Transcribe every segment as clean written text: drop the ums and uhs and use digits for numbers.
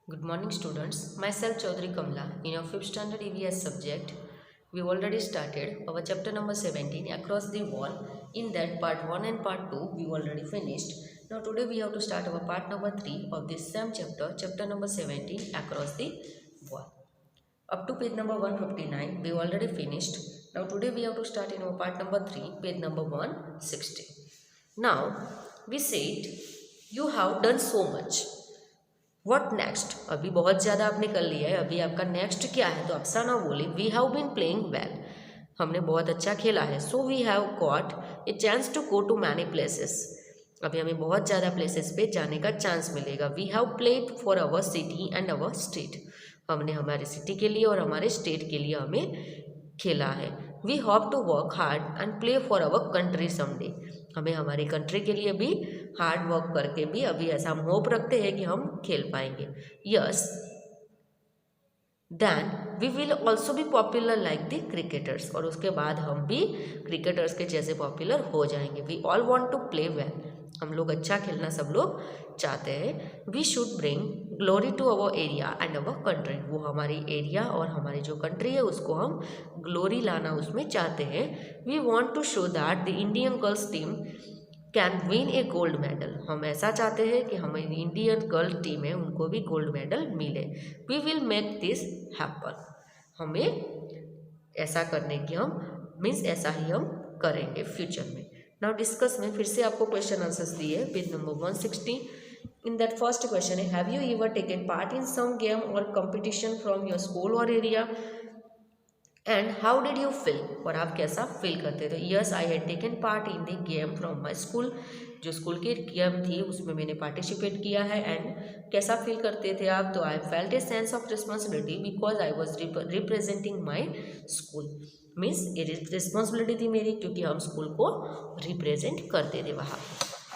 Good morning, students. Myself, Chaudhary Kamla. In your 5th standard EVS subject, we already started our chapter number 17, Across the Wall. In that, part 1 and part 2, we already finished. Now, today we have to start our part number 3 of this same chapter, chapter number 17, Across the Wall. Up to page number 159, we already finished. Now, today we have to start in our part number 3, page number 160. Now, we said, you have done so much. What next, अभी बहुत ज़्यादा आपने कर लिया है, अभी आपका next क्या है? तो अफसाना बोले we have been playing well, हमने बहुत अच्छा खेला है. So we have got a chance to go to many places, अभी हमें बहुत ज़्यादा प्लेसेस पे जाने का चांस मिलेगा. We have played for our city and our state, हमने हमारे सिटी के लिए और हमारे स्टेट के लिए हमें खेला है. We hope to work hard and play for our country someday, हमें हमारी कंट्री के लिए भी हार्ड वर्क करके भी अभी ऐसा हम होप रखते हैं कि हम खेल पाएंगे. Yes then we will also be popular like the cricketers, और उसके बाद हम भी क्रिकेटर्स के जैसे पॉपुलर हो जाएंगे. We all want to play well, हम लोग अच्छा खेलना सब लोग चाहते हैं. We should bring glory to our area and our country, वो हमारी एरिया और हमारी जो कंट्री है उसको हम ग्लोरी लाना उसमें चाहते हैं. We want to show that the Indian girls team can win a gold medal, हम ऐसा चाहते हैं कि हमारी इंडियन गर्ल टीम है उनको भी गोल्ड मेडल मिले. We will make this happen, हमें ऐसा करने की हम मीन्स ऐसा ही हम करेंगे फ्यूचर में. नाउ डिस्कस में फिर से आपको क्वेश्चन आंसर्स दिए page number 160. In that first question है, have you ever taken part in some game और कंपटीशन फ्रॉम योर स्कूल और area and how did you feel, और आप कैसा फील करते थे? Yes I had taken part in the game from my school, जो school की game थी उसमें मैंने पार्टिसिपेट किया है. एंड कैसा फील करते थे आप? तो I felt a sense of responsibility because I was representing my school, means ये रिस्पॉन्सिबिलिटी थी मेरी क्योंकि हम स्कूल को रिप्रेजेंट करते थे वहाँ.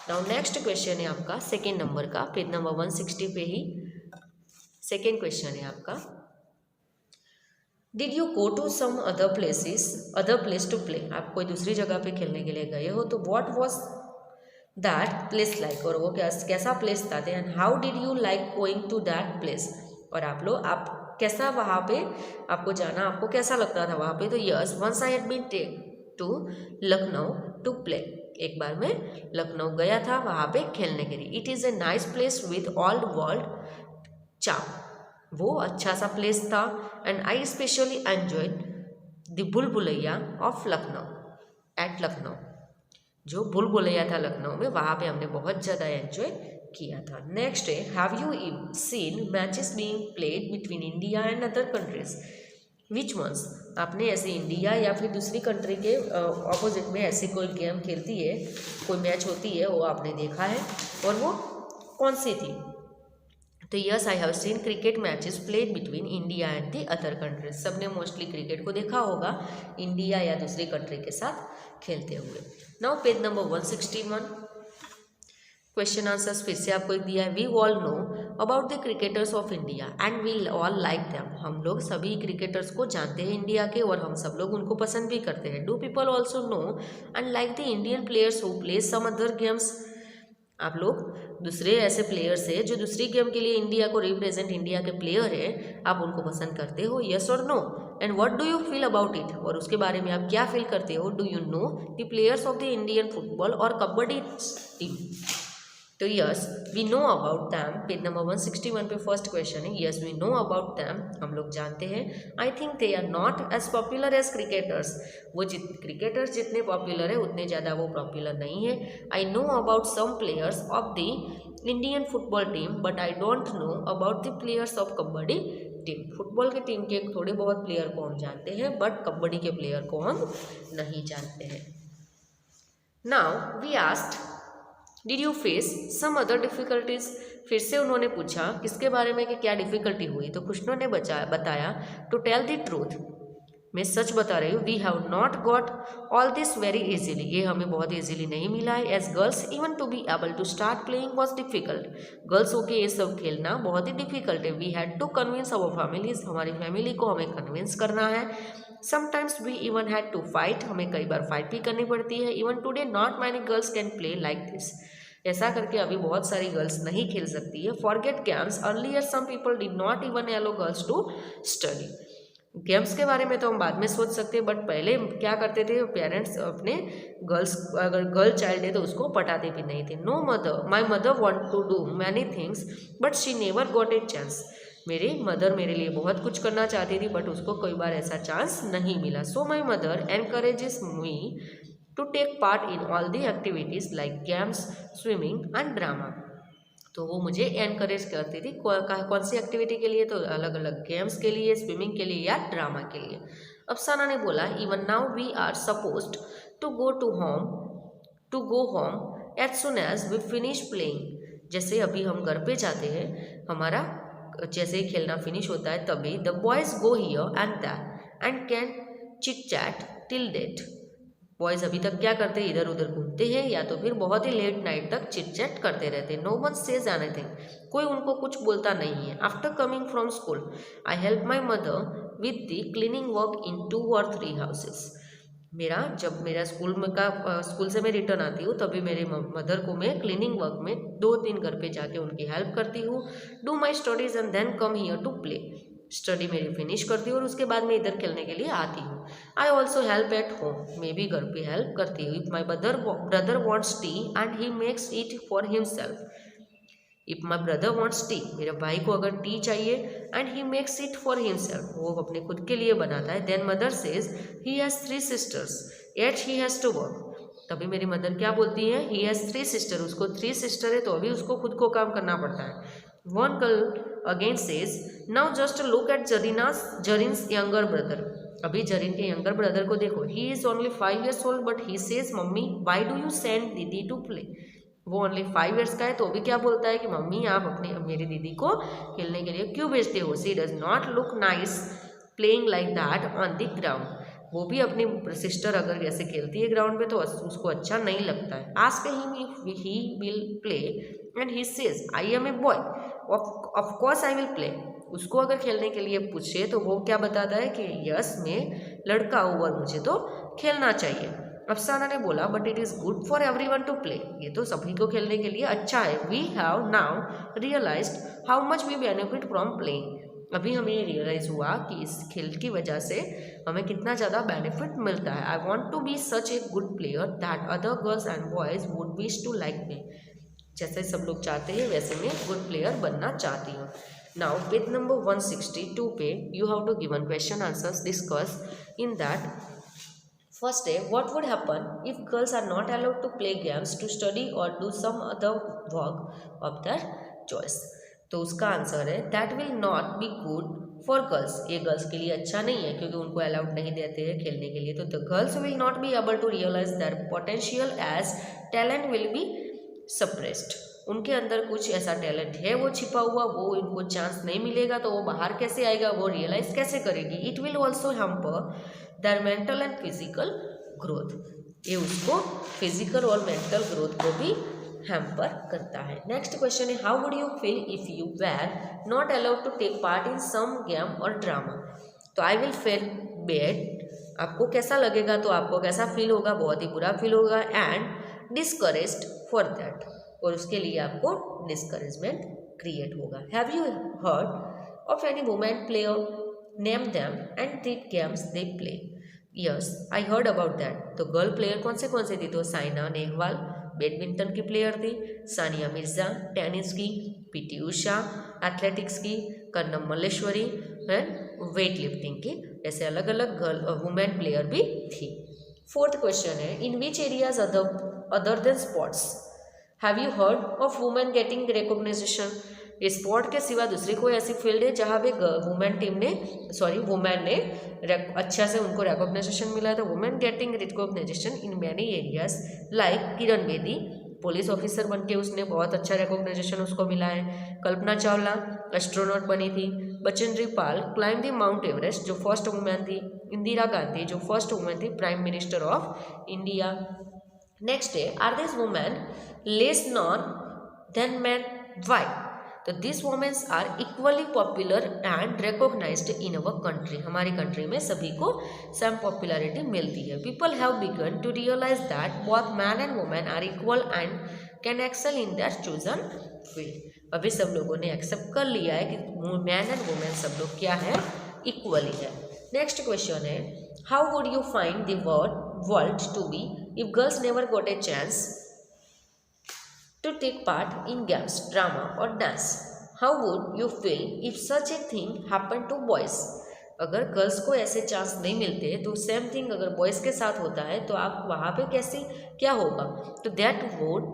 नाउ नेक्स्ट क्वेश्चन है आपका सेकेंड नंबर का, पेज नंबर 160 पे ही सेकेंड क्वेश्चन है आपका. Did you go to some other place to play, आप कोई दूसरी जगह पे खेलने के लिए गए हो तो what was that place like, और वो कैसा प्लेस था. And how did you like going to that place, और आप कैसा वहाँ पे आपको जाना आपको कैसा लगता था वहाँ पे? तो yes once I had been to Lucknow to play, एक बार मैं लखनऊ गया था वहाँ पे खेलने के लिए. It is a nice place with all world charm, वो अच्छा सा प्लेस था. And I specially enjoyed the भूल भुलैया ऑफ लखनऊ एट लखनऊ, जो भूल भुलैया था लखनऊ में वहाँ पे हमने बहुत ज़्यादा एंजॉय किया था. नेक्स्ट है, have you seen matches being played between India and other countries, which ones, आपने ऐसे इंडिया या फिर दूसरी कंट्री के ऑपोजिट में ऐसी कोई गेम खेलती है, कोई मैच होती है वो आपने देखा है, और वो कौन सी थी? तो yes I have seen cricket matches played between India and the other countries, सबने मोस्टली क्रिकेट को देखा होगा इंडिया या दूसरी कंट्री के साथ खेलते हुए. Now page number 161 question answers फिर से आपको दिया है. We all know about the cricketers of India and we all like them, हम लोग सभी क्रिकेटर्स को जानते हैं इंडिया के और हम सब लोग उनको पसंद भी करते हैं. Do people also know and like the Indian players who play some other games, आप लोग दूसरे ऐसे प्लेयर्स है जो दूसरी गेम के लिए इंडिया को रिप्रेजेंट इंडिया के प्लेयर है, आप उनको पसंद करते हो? यस और no. And what do you feel about it, और उसके बारे में आप क्या फील करते हो? Do you know the players of the Indian football और कबड्डी टीम? तो yes we know about them, page number 161 पे फर्स्ट क्वेश्चन है. Yes we know about them, हम लोग जानते हैं. I think they are not as popular as cricketers, वो cricketers जितने पॉपुलर है उतने ज़्यादा वो पॉपुलर नहीं है. I know about some players of the Indian football team but I don't know about the players of kabaddi team, football के team के थोड़े बहुत प्लेयर को हम जानते हैं बट कबड्डी के प्लेयर को हम नहीं जानते हैं. Now we asked did you face some other difficulties, फिर से उन्होंने पूछा किसके बारे में कि क्या डिफ़िकल्टी हुई. तो खुशनो ने बताया टू टेल द ट्रूथ, मैं सच बता रही हूँ. We have not got all this very easily, ये हमें बहुत इजीली नहीं मिला है. As girls even to be able to start playing was difficult, girls होके ये सब खेलना बहुत ही डिफ़िकल्ट है. We had to convince our families, हमारी फैमिली को हमें कन्विंस करना है. Sometimes we even had to fight, हमें कई बार फाइट भी करनी पड़ती है. Even today not many girls can play like this, ऐसा करके अभी बहुत सारी गर्ल्स नहीं खेल सकती है। Forget games, earlier some people did not even allow girls to study. Games के बारे में तो हम बाद में सोच सकते हैं, बट पहले क्या करते थे पेरेंट्स अपने गर्ल्स, अगर गर्ल चाइल्ड है तो उसको पढ़ाते भी नहीं थे। No mother, my mother want to do many things but she never got a chance. मेरी मदर मेरे लिए बहुत कुछ करना चाहती थी बट उसको कई बार ऐसा चांस नहीं मिला। So my mother encourages me to take part in all the activities like games, swimming and drama. तो वो मुझे एनकरेज करती थी कौन सी एक्टिविटी के लिए, तो अलग अलग गेम्स के लिए, स्विमिंग के लिए या ड्रामा के लिए। अफसाना ने बोला even now we are supposed to go home as soon as we finish playing. जैसे अभी हम घर पे जाते हैं, हमारा जैसे ही खेलना फिनिश होता है तभी the boys go here and that and can chit chat till date. Boys अभी तक क्या करते हैं, इधर उधर घूमते हैं या तो फिर बहुत ही लेट नाइट तक चिट चैट करते रहते हैं। नो वन सेज एनीथिंग, कोई उनको कुछ बोलता नहीं है। After coming from school I help my mother with the cleaning work in 2 or 3 houses. जब मेरा स्कूल से मैं रिटर्न आती हूँ तभी मेरे मदर को मैं क्लीनिंग वर्क में 2-3 घर पे जाके उनकी हेल्प करती हूँ। Do my studies and then come here to play. Study मेरी फिनिश करती हूँ और उसके बाद मैं इधर खेलने के लिए आती हूँ। I also help at home, मैं भी घर पे हेल्प करती हूँ। If my brother wants tea and he makes it for himself. If my brother wants tea, मेरे भाई को अगर टी चाहिए and he makes it for himself, वो अपने खुद के लिए बनाता है। Then mother says he has 3 sisters yet he has to work। तभी मेरी मदर क्या बोलती है, ही हैज़ 3 sisters, उसको 3 sister है तो अभी उसको खुद को काम करना पड़ता है। One girl again says now just look at Zareen's younger brother. अभी जरीन के यंगर ब्रदर को देखो, he is only 5 years old but he says mummy why do you send दीदी टू प्ले। वो ओनली 5 years का है तो अभी क्या बोलता है कि मम्मी आप मेरी दीदी को खेलने के लिए क्यों भेजते हो। She does not look nice playing like that on the ground. वो भी अपनी सिस्टर अगर जैसे खेलती है ग्राउंड पे तो उसको अच्छा नहीं लगता है। Ask him if he will play and he says I am a boy of course I will play. उसको अगर खेलने के लिए पूछे तो वो क्या बताता है कि यस मैं लड़का हूँ और मुझे तो खेलना चाहिए। अफसाना ने बोला but it is good for everyone to play, ये तो सभी को खेलने के लिए अच्छा है। We have now realized how much we benefit from playing. अभी हमें रियलाइज़ हुआ कि इस खेल की वजह से हमें कितना ज़्यादा बेनिफिट मिलता है। I want to be such a good player that other girls and boys would wish to like me. जैसे सब लोग चाहते हैं वैसे मैं गुड प्लेयर बनना चाहती हूँ। नाउ पेज नंबर 162 पे you have to given question answers discuss in that. First है what would happen if girls are not allowed to play games to study और do some other work of their choice. तो उसका आंसर है that will not be good for girls. ये girls के लिए अच्छा नहीं है क्योंकि उनको अलाउड नहीं देते हैं खेलने के लिए। तो the girls will not be able to realize their potential as talent will be suppressed. उनके अंदर कुछ ऐसा टैलेंट है वो छिपा हुआ, वो इनको चांस नहीं मिलेगा तो वो बाहर कैसे आएगा, वो रियलाइज कैसे करेगी। It will also hamper their mental and physical growth. ये उसको फिजिकल और मेंटल ग्रोथ को भी हैम्पर करता है। नेक्स्ट क्वेश्चन है how would you feel if you were not allowed to take part in some game और ड्रामा। तो आई विल फील बैड, आपको कैसा लगेगा, तो आपको कैसा फील होगा, बहुत ही बुरा फील होगा। एंड डिस्करेज्ड फॉर दैट, और उसके लिए आपको डिस्करेजमेंट क्रिएट होगा। Have you heard of any women player, name them and the games they play. Yes I heard about that. तो गर्ल प्लेयर कौन से थी, तो साइना नेहवाल बैडमिंटन की प्लेयर थी, सानिया मिर्जा टेनिस की, पीटी उषा एथलेटिक्स की, Karnam Malleswari and weight lifting की। ऐसे अलग अलग गर्ल वुमेन प्लेयर भी थी। फोर्थ क्वेश्चन है in which areas other than sports have you heard of women getting recognition. Sport के सिवा दूसरी कोई ऐसी फील्ड है जहाँ पे वुमेन ने अच्छा से उनको रिकॉग्नाइजेशन मिला था। Women getting recognition in many areas like Kiran Bedi police officer बन के उसने बहुत अच्छा रिकॉग्नाइजेशन उसको मिला है। कल्पना चावला एस्ट्रोनॉट बनी थी। Bachendri Pal climb the Mount Everest जो फर्स्ट वुमेन थी। इंदिरा गांधी जो फर्स्ट वुमेन थी prime minister of India. Next है are this women less known than man, why. तो this womens are equally popular and recognised in our country. हमारी country में सभी को सेम पॉपुलैरिटी मिलती है। People have begun to realise that both man and women are equal and can excel in that chosen field. अभी सब लोगों ने एक्सेप्ट कर लिया है कि मैन एंड वुमेन सब लोग क्या है, इक्वली है। नेक्स्ट क्वेश्चन है, how would you find the world to be if girls never got a chance to take part in games, drama or dance? How would you feel if such a thing happened to boys? अगर girls को ऐसे chance नहीं मिलते तो same thing अगर boys के साथ होता है तो आप वहाँ पे कैसे क्या होगा? तो that would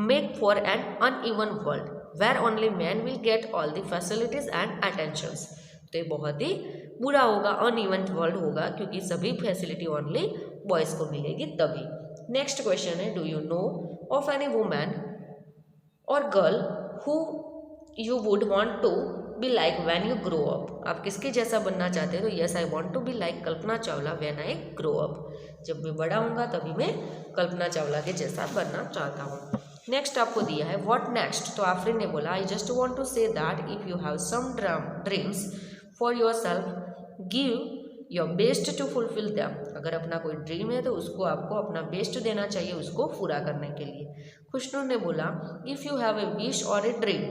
make for an uneven world where only man will get all the facilities and attentions. तो ये बहुत ही बुरा होगा, अनइवन वर्ल्ड होगा, क्योंकि सभी फैसिलिटी ओनली बॉयज़ को मिलेगी तभी। नेक्स्ट क्वेश्चन है, do you know of any women और girl who you would want to be like when you grow up? आप किसके जैसा बनना चाहते हैं? तो yes, I want to be like Kalpana Chawla when I grow up. जब मैं बड़ा होऊंगा तभी मैं कल्पना चावला के जैसा बनना चाहता हूँ। नेक्स्ट आपको दिया है व्हाट नेक्स्ट। तो आफरीन ने बोला, I just want to say that if you have some dreams for yourself give your best to fulfil them. अगर अपना कोई ड्रीम है तो उसको आपको अपना बेस्ट देना चाहिए उसको पूरा करने के लिए। खुशनूर ने बोला, if you have a wish और a dream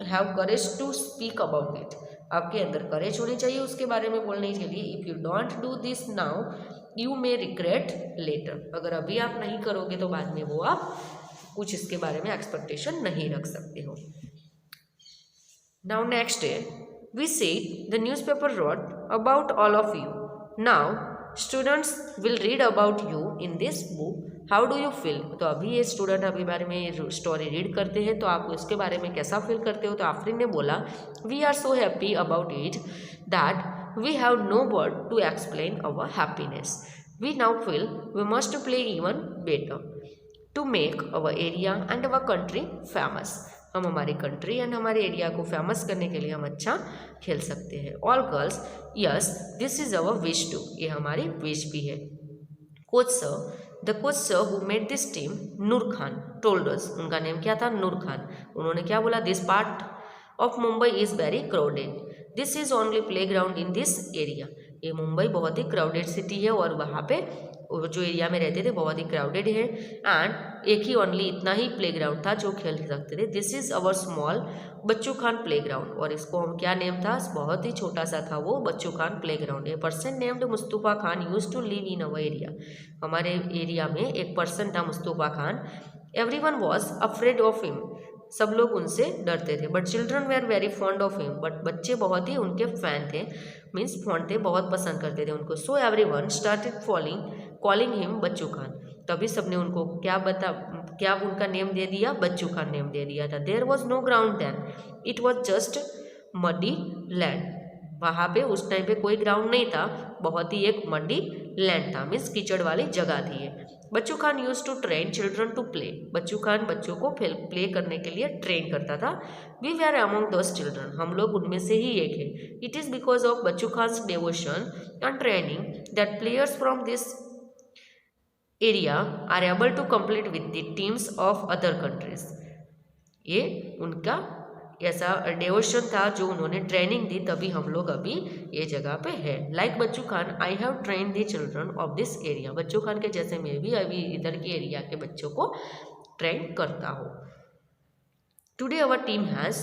have courage to speak about it. आपके अंदर करेज होनी चाहिए उसके बारे में बोलने के लिए। If you don't do this now you may regret later. अगर अभी आप नहीं करोगे तो बाद में वो आप कुछ इसके बारे में एक्सपेक्टेशन नहीं रख सकते हो। नाउ नेक्स्ट है, we said the newspaper wrote about all of you. Now students will read about you in this book. How do you feel? तो अभी ये स्टूडेंट अभी बारे में स्टोरी रीड करते हैं तो आप इसके बारे में कैसा फील करते हो? तो आफरीन ने बोला, we are so happy about it that we have no word to explain our happiness. We now feel we must play even better to make our area and our country famous. हम हमारी country and हमारे area को famous करने के लिए हम अच्छा खेल सकते हैं। All girls, yes this is our wish too. ये हमारी विश भी है। Coach sir, the coach sir who made this team Noor Khan told us. उनका नेम क्या था? नूर खान। उन्होंने क्या बोला? This part of Mumbai is very crowded, this is only play ground in this area. ये मुंबई बहुत ही क्राउडेड सिटी है और वहाँ पे जो एरिया में रहते थे बहुत ही क्राउडेड है एंड एक ही ओनली इतना ही प्ले ग्राउंड था जो खेल सकते थे। This is our small Bachchu Khan play ground. और इसको हम क्या नेम था? बहुत ही छोटा सा था वो, Bachchu Khan playground. A person named Mustafa Khan use to live in our area. हमारे एरिया में एक पर्सन था Mustafa Khan. Everyone was afraid of him. सब लोग उनसे डरते थे। But children were very fond of him. But बच्चे बहुत ही उनके फैन थे, मीन्स फॉन्ड थे, बहुत पसंद करते थे उनको। So everyone started calling him Bachchu Khan. तभी सबने उनको क्या उनका नेम दे दिया? बच्चू खान नेम दे दिया था। There was no ground then, it was just muddy land. वहाँ पे उस टाइम पे कोई ग्राउंड नहीं था, बहुत ही एक मडी लैंड था, मीन्स कीचड़ वाली जगह थी ये। Bachchu Khan use to train children to play. Bachchu Khan बच्चों को प्ले करने के लिए ट्रेन करता था। We were among those children. हम लोग उनमें से ही एक है। It is because of Bachchu Khan's devotion and training that players from this area are able to compete with the teams of other countries. ये उनका ऐसा डिवोशन था जो उन्होंने ट्रेनिंग दी, तभी हम लोग अभी ये जगह पे है। Like Bachchu Khan I have train the children of this area. Bachchu Khan के जैसे मैं भी अभी इधर के एरिया के बच्चों को ट्रेन करता हूँ। Today our team has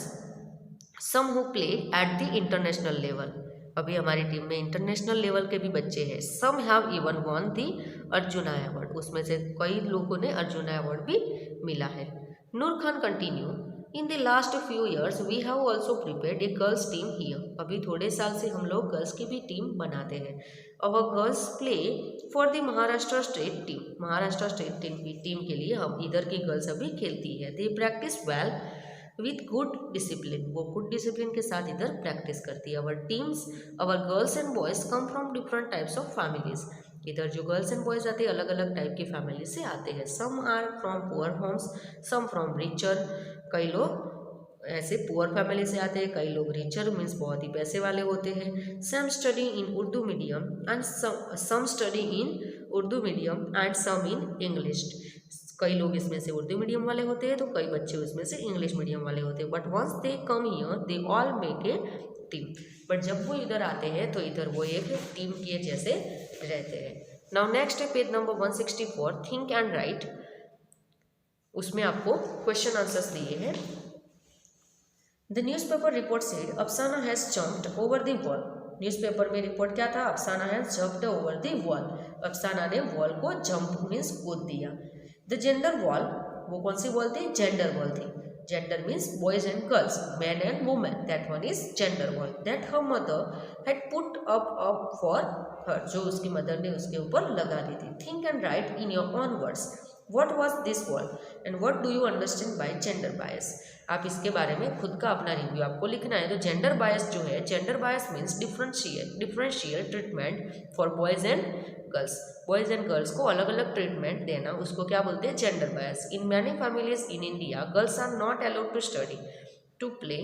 some who play at the international level. अभी हमारी टीम में इंटरनेशनल लेवल के भी बच्चे हैं। Some have even won the Arjuna award. उसमें से कई लोगों ने अर्जुना अवार्ड भी मिला है। Noor Khan continue, in the last few years we have also prepared a girls team here. अभी थोड़े साल से हम लोग गर्ल्स की भी टीम बनाते हैं। Our girls play for the Maharashtra state team. Maharashtra state team के लिए हम इधर की गर्ल्स अभी खेलती है। They practice well with good discipline. वो गुड डिसिप्लिन के साथ इधर प्रैक्टिस करती है। Our girls and boys come from different types of families. इधर जो गर्ल्स एंड बॉयज़ आते हैं अलग अलग टाइप की फैमिली से आते हैं। Some are from poor homes, some from richer. कई लोग ऐसे पुअर फैमिली से आते हैं, कई लोग रिचर मीन्स बहुत ही पैसे वाले होते हैं। Some study in Urdu medium and some study in Urdu medium and some in English. कई लोग इसमें से उर्दू मीडियम वाले होते हैं तो कई बच्चे उसमें से इंग्लिश मीडियम वाले होते हैं। But once they come here they all make a team. But जब वो इधर आते हैं तो इधर वो एक टीम के जैसे रहते हैं। नाउ नेक्स्ट है page number 164, think and right उसमें आपको क्वेश्चन आंसर्स दिए हैं। द न्यूज़पेपर रिपोर्ट सेड अफसाना has jumped over the wall. Newspaper में रिपोर्ट क्या था? अफसाना has jumped over the wall. अफसाना ने वॉल को जंप मीन्स कूद दिया। द जेंडर वॉल, वो कौन सी वॉल थी? जेंडर वॉल थी। Gender means boys and girls, man and women, that one is gender wall that her mother had put up for her, जो उसकी मदर ने उसके ऊपर लगा दी थी। Think and right in your own words what was this wall and what do you understand by gender bias. आप इसके बारे में खुद का अपना रिव्यू आपको लिखना है। तो जेंडर बायस जो है, gender bias means differential treatment for boys and girls. Boys and girls को अलग अलग ट्रीटमेंट देना, उसको क्या बोलते हैं? Gender bias. In many families in India girls are not allowed to study, to play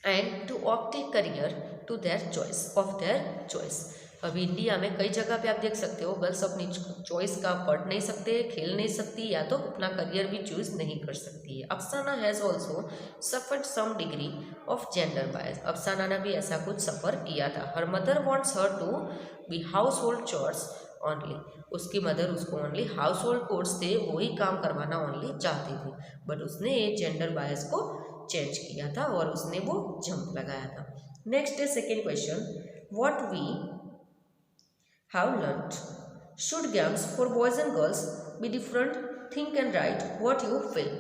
and to opt a career to their choice of their choice. अभी India में कई जगह पे आप देख सकते हो गर्ल्स अपनी चॉइस का पढ़ नहीं सकते, खेल नहीं सकती, या तो अपना करियर भी चूज नहीं कर सकती है। Afsana has also suffered some degree of gender bias. Afsana ने भी ऐसा कुछ सफ़र किया था। Her mother wants her to be household chores only. उसकी मदर उसको ओनली हाउस होल्ड कोर्स थे वही काम करवाना ओनली चाहती थी, बट उसने ये जेंडर बायस को चेंज किया था और उसने वो जंप लगाया था। नेक्स्ट है second question, what we have learnt. Should games for boys and girls be different? Think and write what you feel.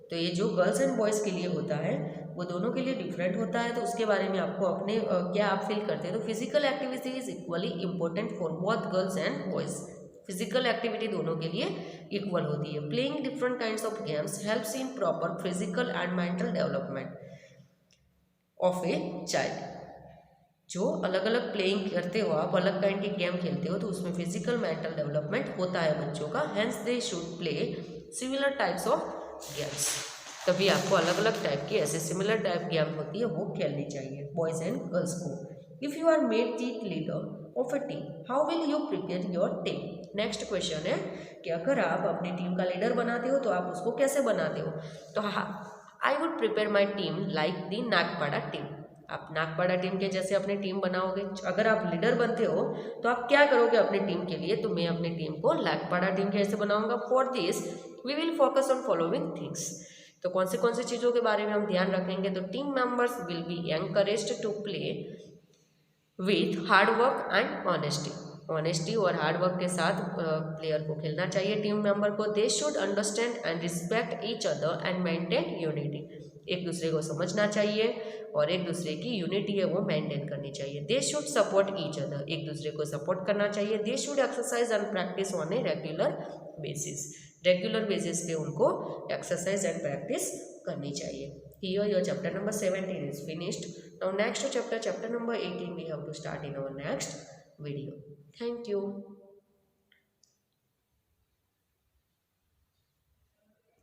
तो ये जो गर्ल्स एंड बॉयज़ के लिए होता है वो दोनों के लिए डिफरेंट होता है, तो उसके बारे में आपको अपने क्या आप फील करते हैं। तो physical activity is equally important for both girls and boys. Physical activity दोनों के लिए इक्वल होती है। Playing different kinds of games helps in proper physical and mental development of a child. जो अलग अलग प्लेइंग करते हो आप, अलग काइंड के गेम खेलते हो, तो उसमें फिजिकल मेंटल डेवलपमेंट होता है बच्चों का। Hence they should play similar types of games. तभी आपको अलग अलग टाइप की ऐसे सिमिलर टाइप गेम होती है वो खेलनी चाहिए बॉयज़ एंड गर्ल्स को। If you are made the leader of a team how will you prepare your team. Next question है कि अगर आप अपनी टीम का लीडर बनाते हो तो आप उसको कैसे बनाते हो। तो I would prepare my team like the Nagpada team. आप नागपाड़ा टीम के जैसे अपनी टीम बनाओगे। अगर आप लीडर बनते हो तो आप क्या करोगे अपनी टीम के लिए, तो मैं अपनी टीम को नागपाड़ा टीम के जैसे बनाऊंगा। For this we will focus on following things. तो कौन से चीज़ों के बारे में हम ध्यान रखेंगे। तो team members will be encouraged to play with hard work and honesty. Honesty और हार्ड वर्क के साथ प्लेयर को खेलना चाहिए टीम मेंबर को। They should understand and respect each other and maintain unity. एक दूसरे को समझना चाहिए और एक दूसरे की यूनिटी है वो मेंटेन करनी चाहिए। They should support each other, एक दूसरे को सपोर्ट करना चाहिए। They should exercise and practice on a regular basis. Regular basis पे उनको एक्सरसाइज एंड प्रैक्टिस करनी चाहिए। Here your chapter number 17 is finished. Now next chapter number 18 we have to start in our next video. Thank you.